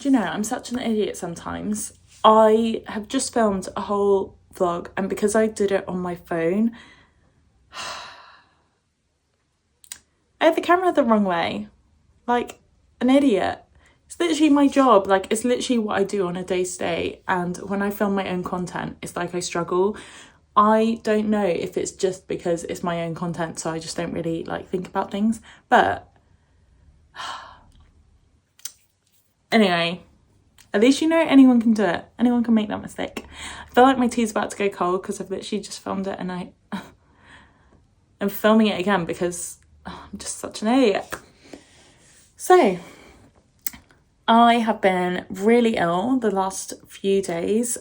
Do you know, I'm such an idiot sometimes. I have just filmed a whole vlog, and because I did it on my phone, I had the camera the wrong way. Like an idiot. It's literally my job. Like, it's literally what I do on a day-to-day. And when I film my own content, it's like I struggle. I don't know if it's just because it's my own content, so I just don't really like think about things. But anyway, at least you know anyone can do it. Anyone can make that mistake. I feel like my tea's about to go cold because I've literally just filmed it, and I'm filming it again because I'm just such an idiot. So, I have been really ill the last few days,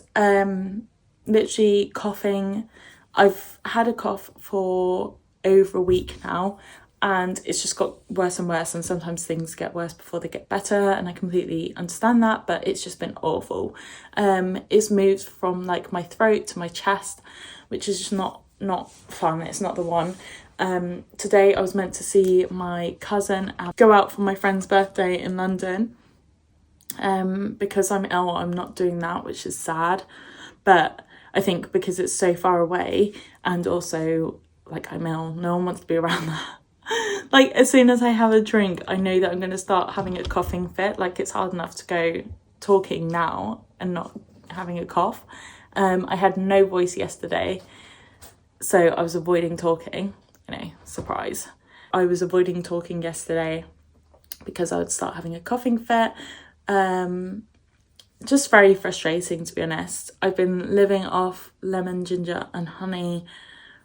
literally coughing. I've had a cough for over a week now, and it's just got worse and worse, and sometimes things get worse before they get better, and I completely understand that, but it's just been awful. It's moved from like my throat to my chest, which is just not fun. It's not the one. Today I was meant to see my cousin and go out for my friend's birthday in London. Because I'm ill, I'm not doing that, which is sad. But I think because it's so far away, and also like I'm ill, no one wants to be around that. Like, as soon as I have a drink, I know that I'm going to start having a coughing fit. Like, it's hard enough to go talking now and not having a cough. I had no voice yesterday, so I was avoiding talking. You know, surprise. I was avoiding talking yesterday because I would start having a coughing fit. Just very frustrating, to be honest. I've been living off lemon, ginger and honey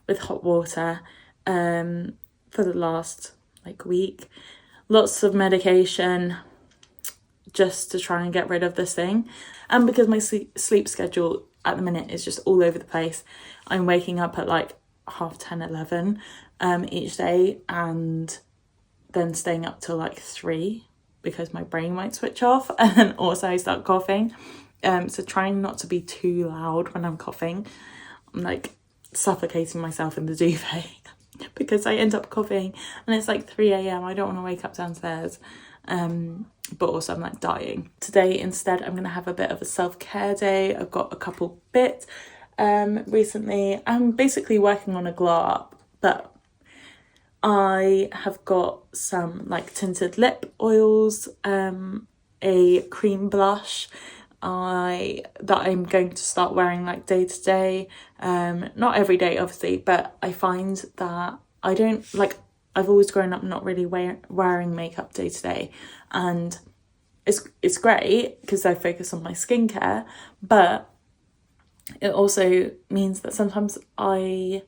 with hot water for the last like week. Lots of medication just to try and get rid of this thing. And because my sleep schedule at the minute is just all over the place, I'm waking up at like 10:30, 11 each day, and then staying up till like 3 because my brain might switch off, and then also I start coughing. So trying not to be too loud when I'm coughing. I'm like suffocating myself in the duvet because I end up coughing and it's like 3 a.m. I don't want to wake up downstairs. But also I'm like dying. Today instead I'm going to have a bit of a self-care day. I've got a couple bits recently. I'm basically working on a glow up, but I have got some like tinted lip oils, a cream blush that I'm going to start wearing like day to day. Not every day obviously, but I find that I don't like, I've always grown up not really wearing makeup day to day, and it's great because I focus on my skincare, but it also means that sometimes I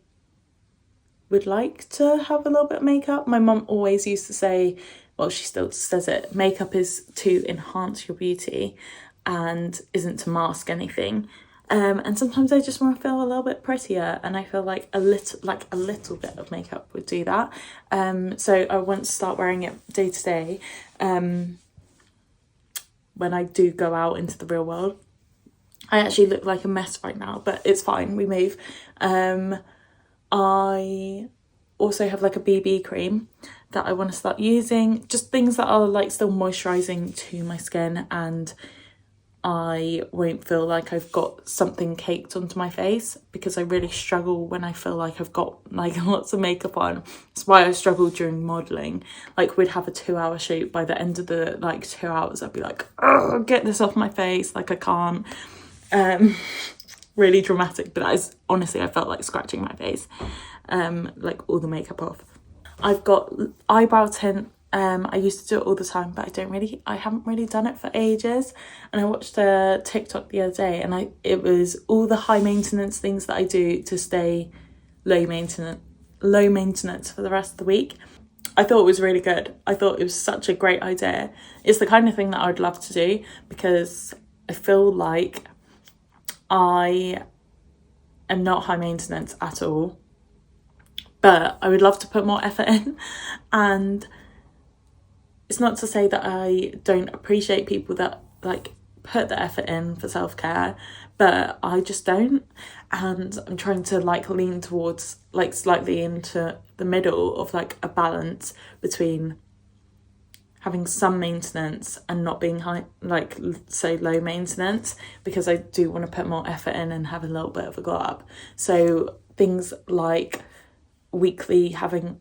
would like to have a little bit of makeup. My mum always used to say, well, she still says it, makeup is to enhance your beauty and isn't to mask anything. And sometimes I just want to feel a little bit prettier, and I feel like a little bit of makeup would do that. So I want to start wearing it day to day when I do go out into the real world. I actually look like a mess right now, but it's fine, we move. I also have like a BB cream that I want to start using, just things that are like still moisturising to my skin, and I won't feel like I've got something caked onto my face, because I really struggle when I feel like I've got like lots of makeup on. That's why I struggled during modelling. Like, we'd have a 2-hour shoot. By the end of the like 2 hours I'd be like, oh, get this off my face, like I can't. Really dramatic, but that is honestly, I felt like scratching my face, like all the makeup off. I've got eyebrow tint. I used to do it all the time, but I haven't really done it for ages. And I watched a TikTok the other day, and it was all the high maintenance things that I do to stay low maintenance for the rest of the week. I thought it was really good. I thought it was such a great idea. It's the kind of thing that I would love to do, because I feel like I am not high maintenance at all, but I would love to put more effort in. And it's not to say that I don't appreciate people that like put the effort in for self-care, but I just don't. And I'm trying to like lean towards like slightly into the middle of like a balance between having some maintenance and not being high, like so low maintenance, because I do want to put more effort in and have a little bit of a glow up. So things like weekly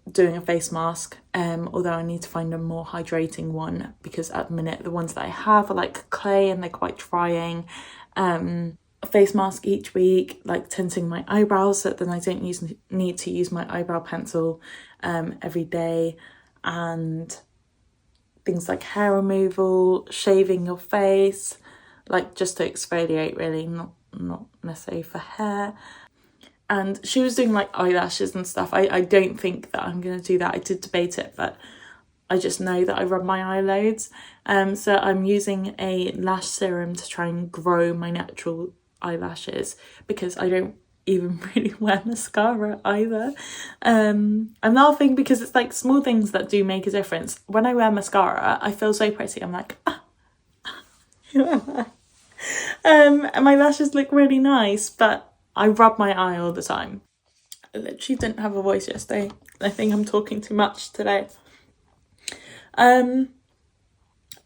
doing a face mask, although I need to find a more hydrating one, because at the minute the ones that I have are like clay and they're quite drying. A face mask each week, like tinting my eyebrows so that then I don't need to use my eyebrow pencil every day, and things like hair removal, shaving your face, like just to exfoliate really, not necessarily for hair. And she was doing like eyelashes and stuff. I don't think that I'm going to do that. I did debate it, but I just know that I rub my eye loads. So I'm using a lash serum to try and grow my natural eyelashes, because I don't even really wear mascara either. I'm laughing because it's like small things that do make a difference. When I wear mascara, I feel so pretty. I'm like, and my lashes look really nice, but I rub my eye all the time. I literally didn't have a voice yesterday. I think I'm talking too much today. I'm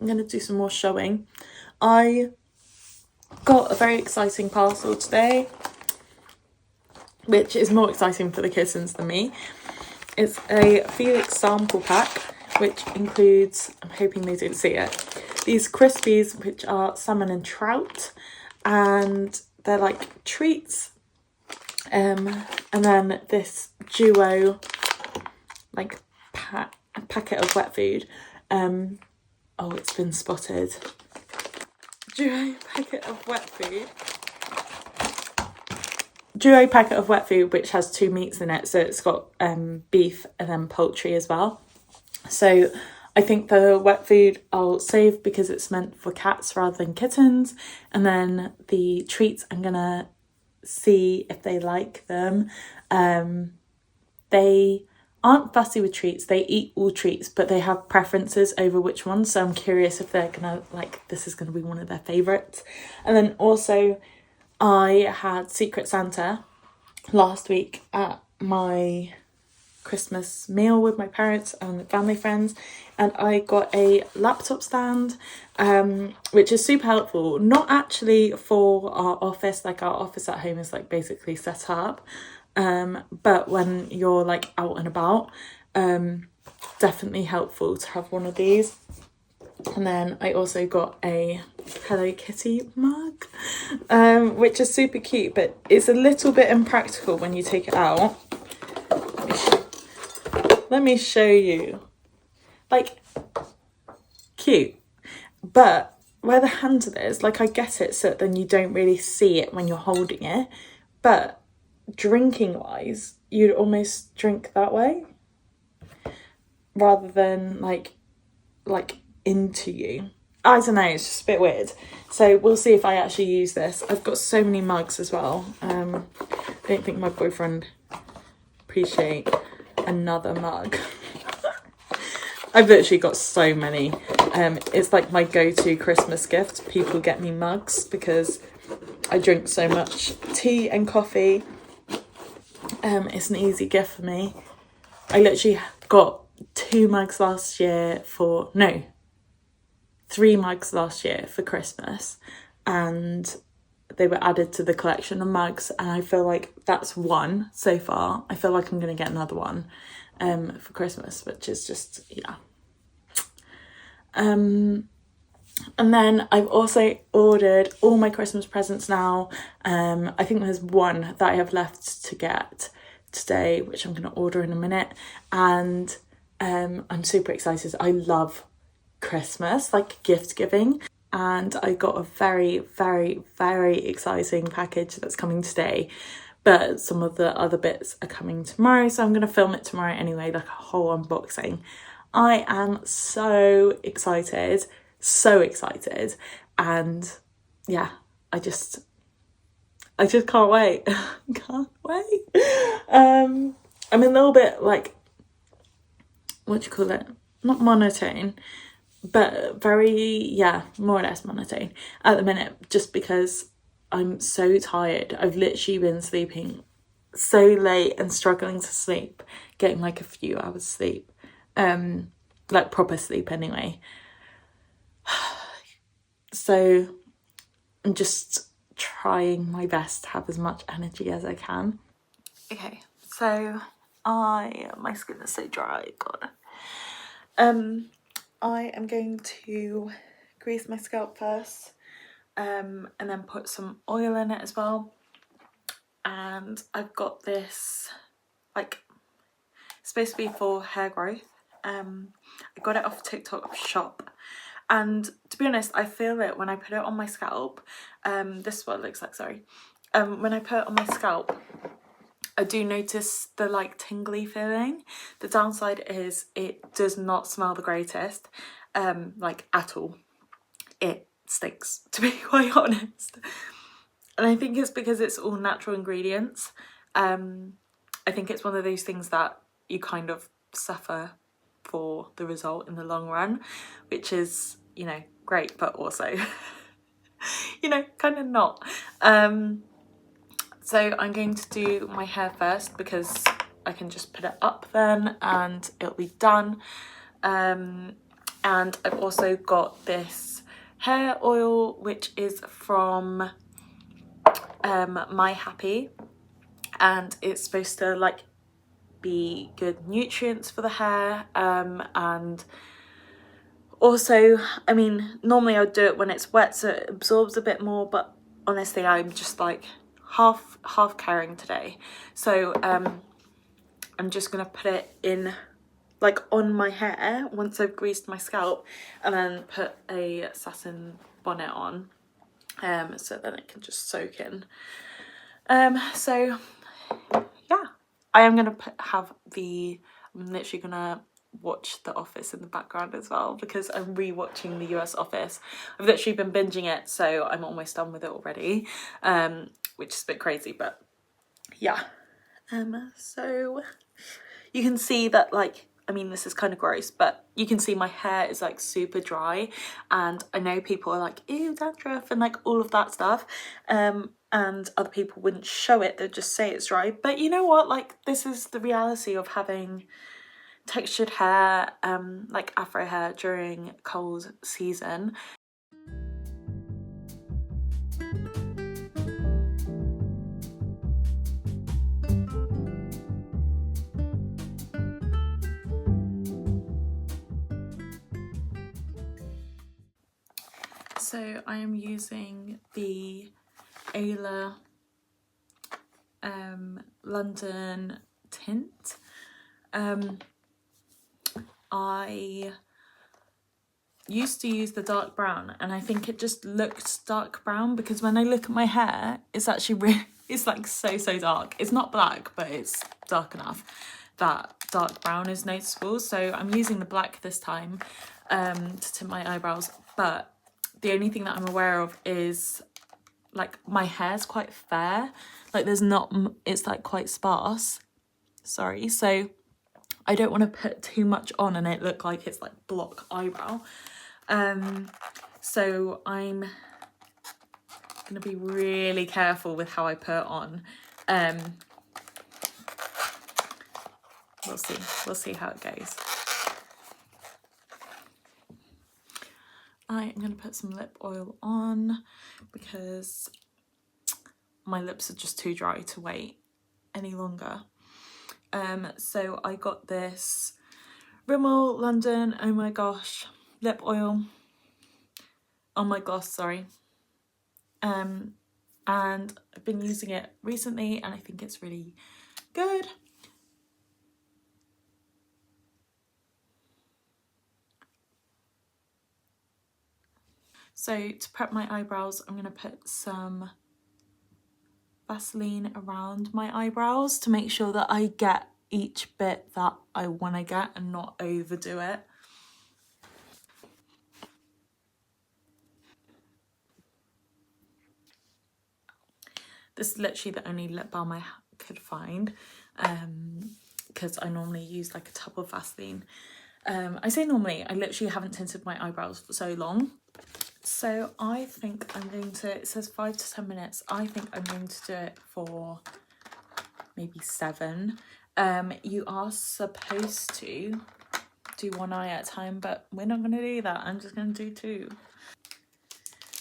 gonna do some more showing. I got a very exciting parcel today, which is more exciting for the kittens than me. It's a Felix sample pack, which includes, I'm hoping they don't see it, these Crispies, which are salmon and trout, and they're like treats. And then this duo, like packet of wet food. Oh, it's been spotted. Duo packet of wet food, which has 2 meats in it. So it's got beef and then poultry as well. So I think the wet food I'll save because it's meant for cats rather than kittens. And then the treats, I'm gonna see if they like them. They aren't fussy with treats. They eat all treats, but they have preferences over which ones. So I'm curious if they're gonna like, this is gonna be one of their favorites. And then also I had Secret Santa last week at my Christmas meal with my parents and family friends, and I got a laptop stand, which is super helpful. Not actually for our office, like our office at home is like basically set up, but when you're like out and about, definitely helpful to have one of these. And then I also got a Hello Kitty mug, which is super cute, but it's a little bit impractical when you take it out. Let me show you. Like, cute, but where the handle is, like I get it so then you don't really see it when you're holding it, but drinking wise, you'd almost drink that way rather than like into you. I don't know, it's just a bit weird. So we'll see if I actually use this. I've got so many mugs as well. I don't think my boyfriend appreciate another mug. I've literally got so many. It's like my go-to Christmas gift. People get me mugs because I drink so much tea and coffee. It's an easy gift for me. I literally got 3 mugs last year for Christmas, and they were added to the collection of mugs, and I feel like that's one so far. I feel like I'm going to get another one for Christmas, which is just, yeah. And then I've also ordered all my Christmas presents now. I think there's one that I have left to get today, which I'm going to order in a minute, and I'm super excited. I love Christmas, like gift giving, and I got a very, very, very exciting package that's coming today, but some of the other bits are coming tomorrow, so I'm going to film it tomorrow anyway, like a whole unboxing. I am so excited, and yeah, I just can't wait. Can't wait. I'm a little bit like, what do you call it, not monotone, but very, yeah, more or less monotone at the minute, just because I'm so tired. I've literally been sleeping so late and struggling to sleep, getting like a few hours sleep. like proper sleep anyway. So I'm just trying my best to have as much energy as I can. Okay, so my skin is so dry, God. I am going to grease my scalp first, and then put some oil in it as well. And I've got this, like, it's supposed to be for hair growth. I got it off TikTok shop, and to be honest, I feel it when I put it on my scalp. This is what it looks like, sorry. When I put it on my scalp, I do notice the like tingly feeling. The downside is it does not smell the greatest, like at all. It stinks, to be quite honest. And I think it's because it's all natural ingredients. I think it's one of those things that you kind of suffer for the result in the long run, which is, you know, great, but also, you know, kind of not. So I'm going to do my hair first because I can just put it up then and it'll be done. And I've also got this hair oil, which is from My Happy, and it's supposed to like be good nutrients for the hair, and also, I mean, normally I'd do it when it's wet so it absorbs a bit more, but honestly I'm just like half caring today. So I'm just gonna put it in like on my hair once I've greased my scalp, and then put a satin bonnet on, so then it can just soak in. So yeah, I am gonna I'm literally gonna watch The Office in the background as well because I'm rewatching the US Office. I've literally been binging it, so I'm almost done with it already, which is a bit crazy, but yeah. So you can see that, like, I mean, this is kind of gross, but you can see my hair is like super dry, and I know people are like, ew, dandruff and like all of that stuff, and other people wouldn't show it, they'd just say it's dry. But you know what, like, this is the reality of having textured hair, like afro hair during cold season. So I am using the Ayla London tint. I used to use the dark brown, and I think it just looks dark brown because when I look at my hair, it's actually it's like so dark. It's not black, but it's dark enough that dark brown is noticeable. So I'm using the black this time to tint my eyebrows, but the only thing that I'm aware of is like my hair's quite fair, like there's not, it's like quite sparse, sorry, so I don't want to put too much on and it look like it's like block eyebrow. So I'm gonna be really careful with how I put on. We'll see how it goes. I am gonna put some lip oil on because my lips are just too dry to wait any longer. So I got this Rimmel London Oh My Gosh lip oil, oh my gosh, sorry, and I've been using it recently and I think it's really good. So to prep my eyebrows, I'm going to put some Vaseline around my eyebrows to make sure that I get each bit that I want to get and not overdo it. This is literally the only lip balm I could find, because I normally use like a tub of Vaseline. I say normally, I literally haven't tinted my eyebrows for so long. So I think I'm going to, it says 5 to 10 minutes. I think I'm going to do it for maybe 7. You are supposed to do one eye at a time, but we're not going to do that. I'm just going to do two.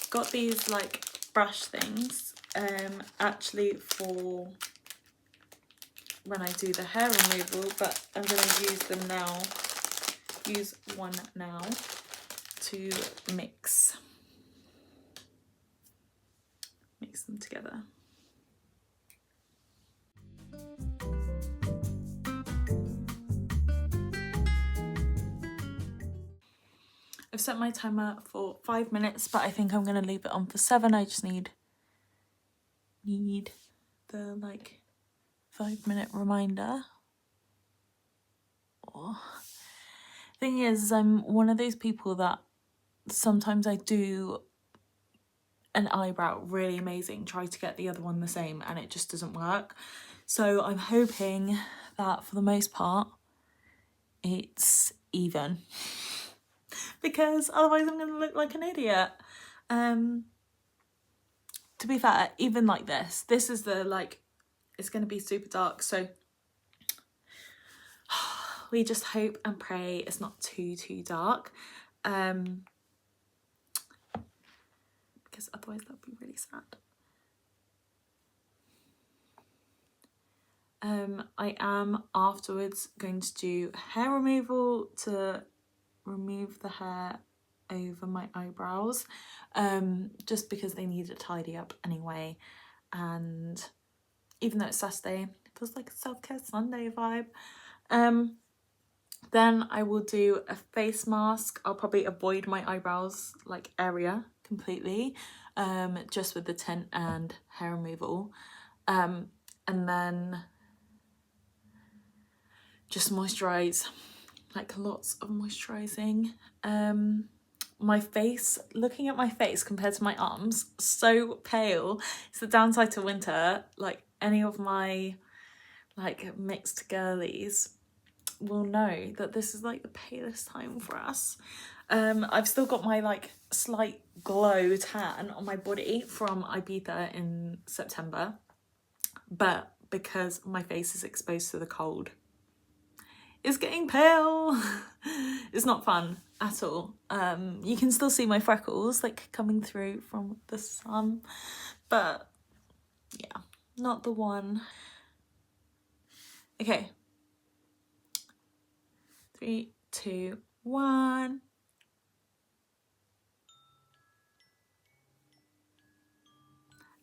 Got these like brush things actually for when I do the hair removal, but I'm going to use them now, use one now to mix them together. I've set my timer for 5 minutes, but I think I'm going to leave it on for 7. I just need the like 5-minute reminder. Oh. Thing is, I'm one of those people that sometimes I do an eyebrow really amazing, try to get the other one the same, and it just doesn't work. So I'm hoping that for the most part it's even, because otherwise I'm going to look like an idiot. To be fair, even like this is the like, it's going to be super dark, so we just hope and pray it's not too dark, because otherwise that would be really sad. I am afterwards going to do hair removal to remove the hair over my eyebrows, just because they need to tidy up anyway, and even though it's Saturday, it feels like a self-care Sunday vibe. Then I will do a face mask. I'll probably avoid my eyebrows like area completely, just with the tint and hair removal, and then just moisturize, like lots of moisturizing. My face, looking at my face compared to my arms, so pale. It's the downside to winter. Like any of my like mixed girlies will know that this is like the palest time for us. I've still got my like slight glow tan on my body from Ibiza in September, but because my face is exposed to the cold, it's getting pale. It's not fun at all. You can still see my freckles like coming through from the sun, but yeah, not the one. Okay, 3, 2, 1.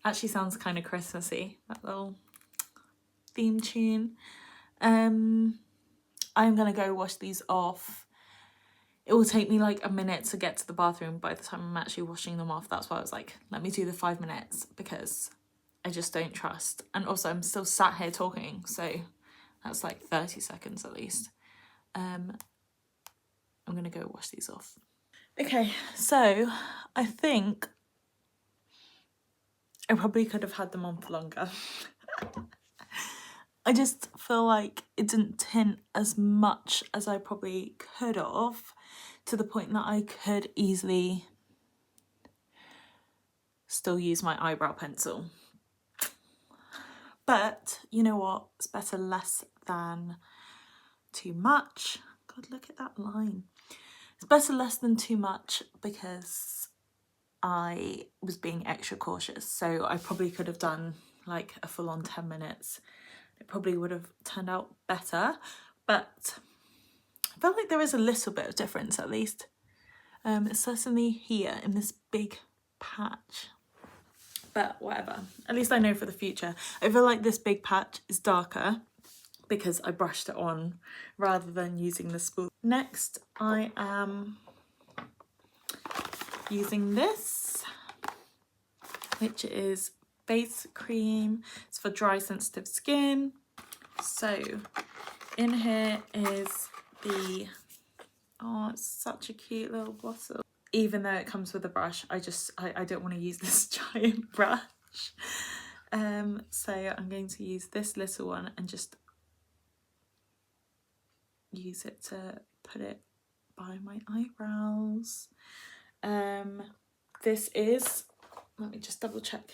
Actually sounds kind of Christmassy, that little theme tune. I'm gonna go wash these off. It will take me like a minute to get to the bathroom by the time I'm actually washing them off. That's why I was like, let me do the 5 minutes, because I just don't trust. And also I'm still sat here talking, so that's like 30 seconds at least. I'm gonna go wash these off. Okay, so I think I probably could have had them on for longer. I just feel like it didn't tint as much as I probably could have, to the point that I could easily still use my eyebrow pencil. But you know what? It's better less than too much. God, look at that line. It's better less than too much, because I was being extra cautious. So I probably could have done like a full-on 10 minutes. It probably would have turned out better, but I feel like there is a little bit of difference at least. It's certainly here in this big patch, but whatever. At least I know for the future. I feel like this big patch is darker because I brushed it on rather than using the spool. Next, I am using this, which is face cream. It's for dry sensitive skin. So in here is the, oh, it's such a cute little bottle. Even though it comes with a brush, I don't want to use this giant brush. So I'm going to use this little one and just use it to put it by my eyebrows. This is, let me just double check.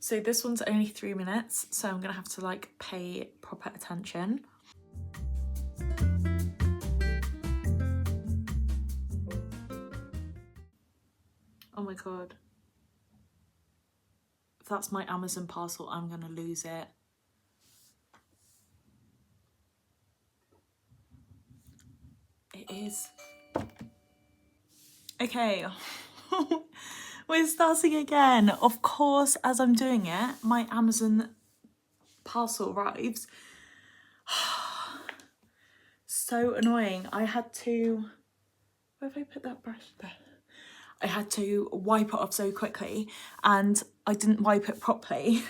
So this one's only 3 minutes, so I'm gonna have to like pay proper attention. Oh my god. If that's my Amazon parcel, I'm gonna lose it. It is. Okay. We're starting again. Of course, as I'm doing it, my Amazon parcel arrives. So annoying. I had to... Where have I put that brush? There. I had to wipe it off so quickly and I didn't wipe it properly.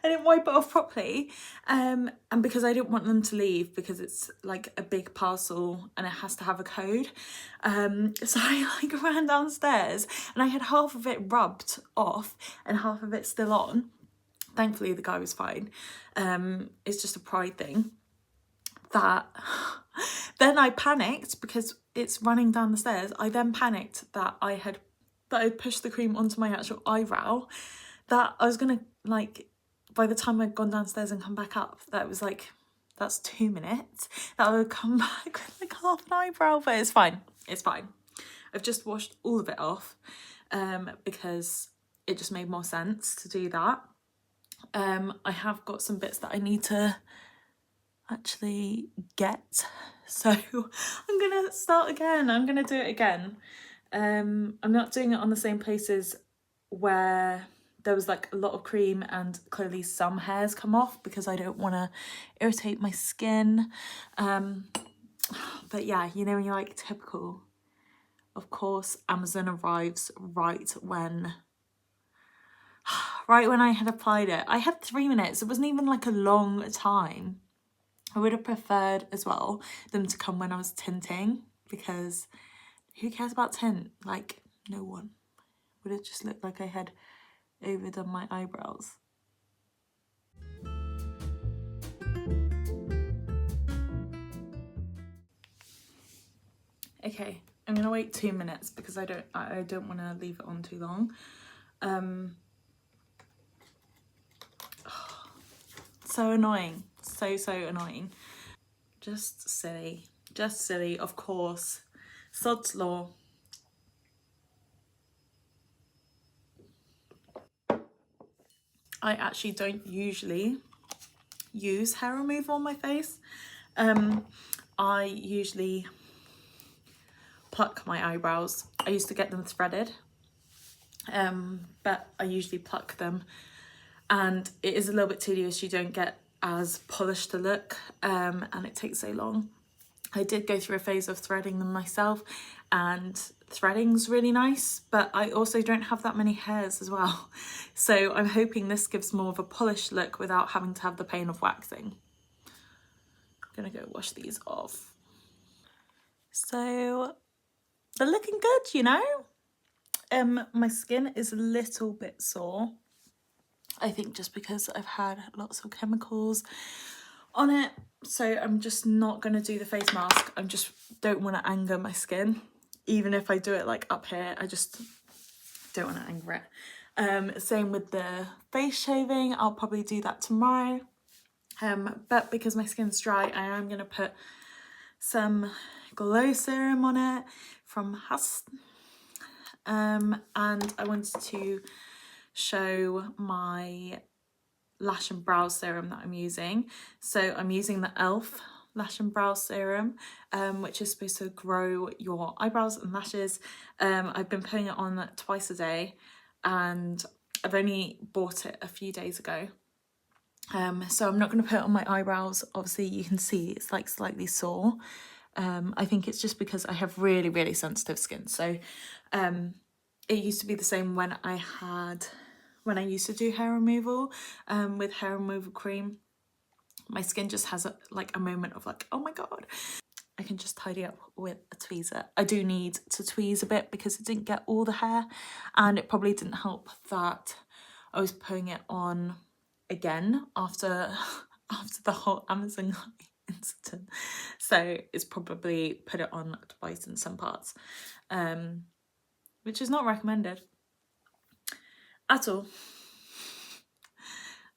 I didn't wipe it off properly, and because I didn't want them to leave because it's like a big parcel and it has to have a code, so I like ran downstairs and I had half of it rubbed off and half of it still on. Thankfully the guy was fine. It's just a pride thing. That then I panicked because it's running down the stairs. I then panicked that I pushed the cream onto my actual eyebrow, that I was gonna, like, by the time I'd gone downstairs and come back up, that was like, that's 2 minutes, that I would come back with like half an eyebrow. But it's fine, it's fine. I've just washed all of it off because it just made more sense to do that. I have got some bits that I need to actually get, so I'm gonna start again. I'm gonna do it again. I'm not doing it on the same places where there was like a lot of cream and clearly some hairs come off, because I don't want to irritate my skin. But yeah, you know, when you're like, typical. Of course, Amazon arrives right when I had applied it. I had 3 minutes. It wasn't even like a long time. I would have preferred as well them to come when I was tinting, because who cares about tint? Like, no one. Would it just look like I had overdone my eyebrows? Okay, I'm gonna wait 2 minutes because I don't want to leave it on too long. So annoying, so annoying. Just silly, of course. Sod's law. I actually don't usually use hair removal on my face. I usually pluck my eyebrows. I used to get them threaded, but I usually pluck them, and it is a little bit tedious. You don't get as polished a look, and it takes so long. I did go through a phase of threading them myself, and threading's really nice, but I also don't have that many hairs as well. So I'm hoping this gives more of a polished look without having to have the pain of waxing. I'm gonna go wash these off. So they're looking good, you know? My skin is a little bit sore. I think just because I've had lots of chemicals on it. So I'm just not going to do the face mask. I just don't want to anger my skin. Even if I do it like up here, I just don't want to anger it. Same with the face shaving. I'll probably do that tomorrow. But because my skin's dry, I am going to put some glow serum on it from Hus. And I wanted to show my lash and brow serum that I'm using. So I'm using the e.l.f. lash and brow serum, which is supposed to grow your eyebrows and lashes. I've been putting it on twice a day, and I've only bought it a few days ago. So I'm not going to put it on my eyebrows. Obviously you can see it's like slightly sore. I think it's just because I have really, really sensitive skin. So it used to be the same when I used to do hair removal with hair removal cream. My skin just has a moment of like, oh my god. I can just tidy up with a tweezer. I do need to tweeze a bit because it didn't get all the hair, and it probably didn't help that I was putting it on again after the whole Amazon incident. So it's probably put it on twice in some parts, which is not recommended at all.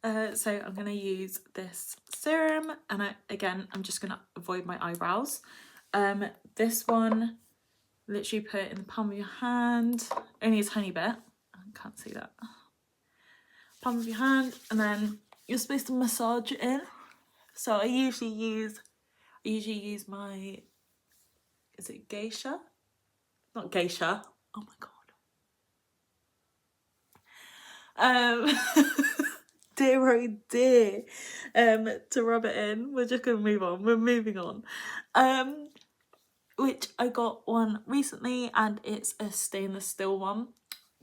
So I'm going to use this serum, and I'm just going to avoid my eyebrows. This one Literally put it in the palm of your hand, only a tiny bit. I can't see that. Palm of your hand, and then you're supposed to massage it in. So I usually use my, is it geisha? Not geisha. Oh my god. Dear oh dear. To rub it in. We're just gonna move on. We're moving on. Which I got one recently, and it's a stainless steel one,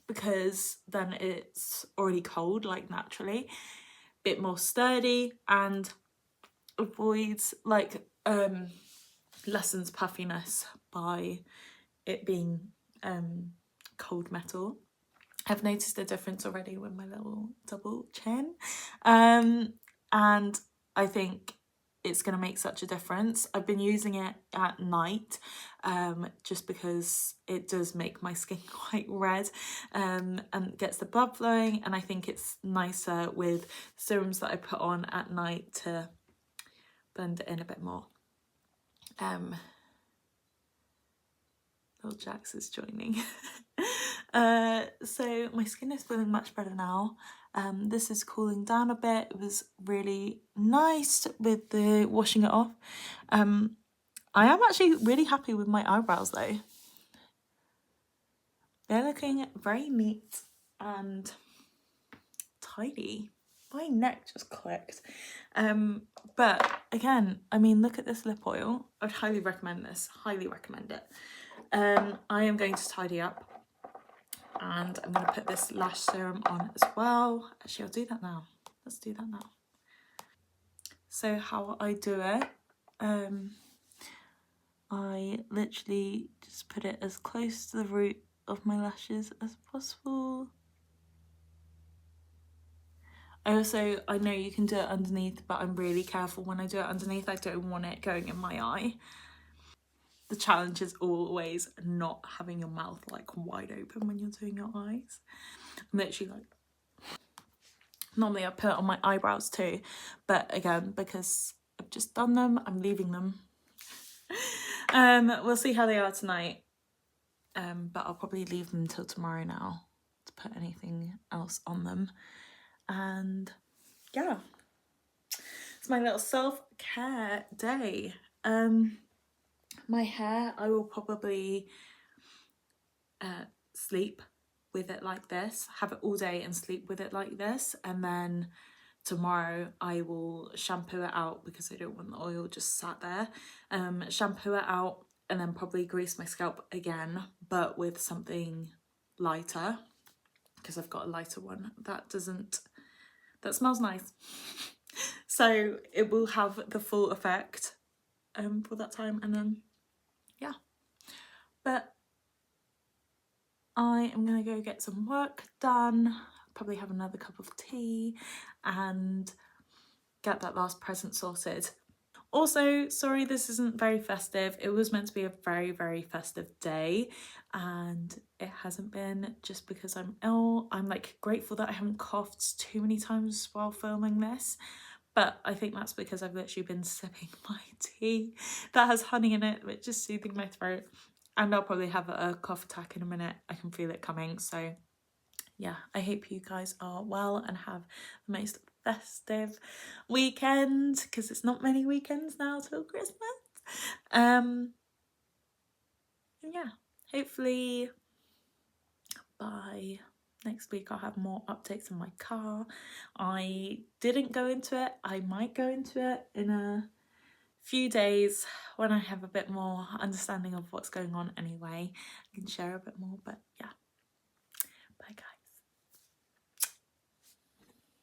because then it's already cold, like naturally, bit more sturdy, and avoids like lessens puffiness by it being cold metal. I've noticed a difference already with my little double chin, and I think it's going to make such a difference. I've been using it at night just because it does make my skin quite red and gets the blood flowing, and I think it's nicer with serums that I put on at night to blend it in a bit more. Little Jax is joining. So my skin is feeling much better now. This is cooling down a bit. It was really nice with the washing it off. I am actually really happy with my eyebrows though. They're looking very neat and tidy. My neck just clicked. But again, I mean, look at this lip oil. I'd highly recommend this. Highly recommend it. I am going to tidy up, and I'm going to put this lash serum on as well. Actually, I'll do that now. Let's do that now. So how I do it, I literally just put it as close to the root of my lashes as possible. I know you can do it underneath, but I'm really careful when I do it underneath. I don't want it going in my eye. The challenge is always not having your mouth like wide open when you're doing your eyes. I'm literally like, normally I put it on my eyebrows too, but again, because I've just done them, I'm leaving them. We'll see how they are tonight, but I'll probably leave them till tomorrow now to put anything else on them. And yeah, it's my little self-care day. My hair, I will probably sleep with it like this, have it all day and sleep with it like this, and then tomorrow I will shampoo it out because I don't want the oil just sat there. Shampoo it out and then probably grease my scalp again, but with something lighter, because I've got a lighter one that smells nice. So it will have the full effect for that time, and then yeah. But I am gonna go get some work done, probably have another cup of tea and get that last present sorted. Also, sorry this isn't very festive. It was meant to be a very, very festive day and it hasn't been, just because I'm ill. I'm like grateful that I haven't coughed too many times while filming this, but I think that's because I've literally been sipping my tea that has honey in it, which is soothing my throat. And I'll probably have a cough attack in a minute. I can feel it coming. So yeah, I hope you guys are well and have the most festive weekend, because it's not many weekends now till Christmas. And yeah, hopefully by next week I'll have more updates on my car. I didn't go into it. I might go into it in a few days when I have a bit more understanding of what's going on anyway. I can share a bit more, but yeah,